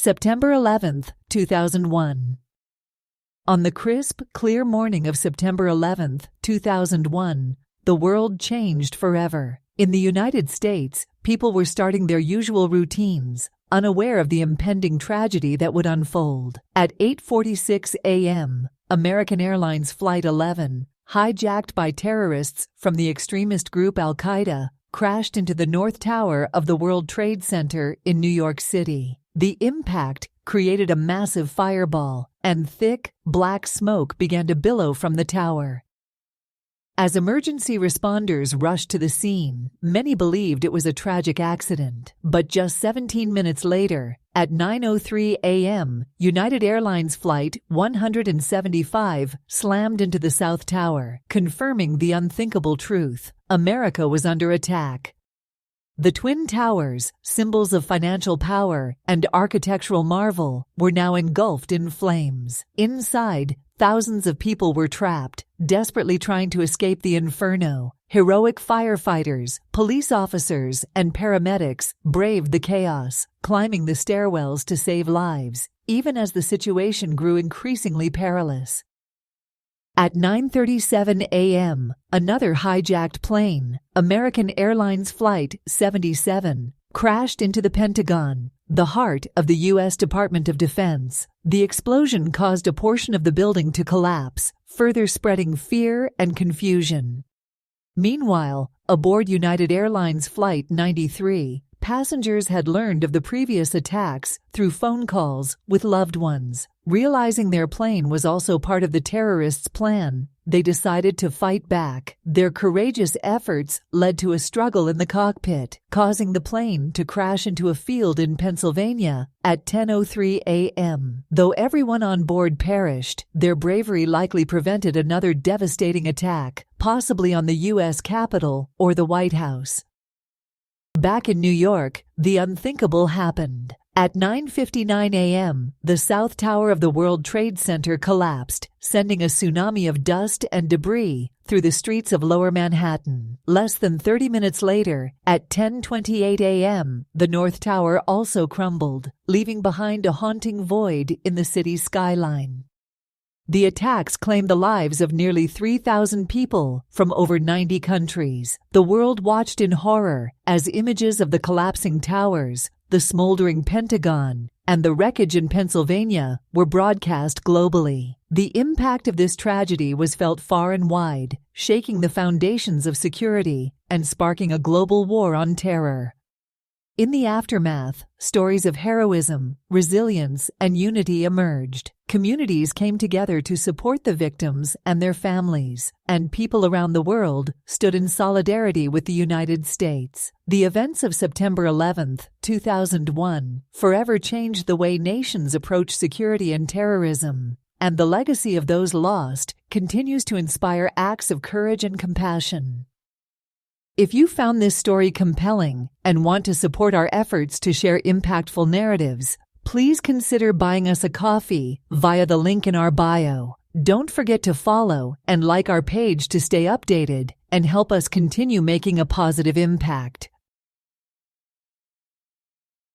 September 11, 2001. On the crisp, clear morning of September 11, 2001, the world changed forever. In the United States, people were starting their usual routines, unaware of the impending tragedy that would unfold. At 8:46 a.m., American Airlines Flight 11, hijacked by terrorists from the extremist group Al-Qaeda, crashed into the North Tower of the World Trade Center in New York City. The impact created a massive fireball, and thick, black smoke began to billow from the tower. As emergency responders rushed to the scene, many believed it was a tragic accident. But just 17 minutes later, at 9:03 a.m., United Airlines Flight 175 slammed into the South Tower, confirming the unthinkable truth: America was under attack. The Twin Towers, symbols of financial power and architectural marvel, were now engulfed in flames. Inside, thousands of people were trapped, desperately trying to escape the inferno. Heroic firefighters, police officers, and paramedics braved the chaos, climbing the stairwells to save lives, even as the situation grew increasingly perilous. At 9:37 a.m., another hijacked plane, American Airlines Flight 77, crashed into the Pentagon, the heart of the U.S. Department of Defense. The explosion caused a portion of the building to collapse, further spreading fear and confusion. Meanwhile, aboard United Airlines Flight 93, passengers had learned of the previous attacks through phone calls with loved ones. Realizing their plane was also part of the terrorists' plan, they decided to fight back. Their courageous efforts led to a struggle in the cockpit, causing the plane to crash into a field in Pennsylvania at 10:03 a.m. Though everyone on board perished, their bravery likely prevented another devastating attack, possibly on the U.S. Capitol or the White House. Back in New York, the unthinkable happened. At 9:59 a.m., the South Tower of the World Trade Center collapsed, sending a tsunami of dust and debris through the streets of Lower Manhattan. Less than 30 minutes later, at 10:28 a.m., the North Tower also crumbled, leaving behind a haunting void in the city's skyline. The attacks claimed the lives of nearly 3,000 people from over 90 countries. The world watched in horror as images of the collapsing towers, the smoldering Pentagon, and the wreckage in Pennsylvania were broadcast globally. The impact of this tragedy was felt far and wide, shaking the foundations of security and sparking a global war on terror. In the aftermath, stories of heroism, resilience, and unity emerged. Communities came together to support the victims and their families, and people around the world stood in solidarity with the United States. The events of September 11, 2001, forever changed the way nations approach security and terrorism, and the legacy of those lost continues to inspire acts of courage and compassion. If you found this story compelling and want to support our efforts to share impactful narratives, please consider buying us a coffee via the link in our bio. Don't forget to follow and like our page to stay updated and help us continue making a positive impact.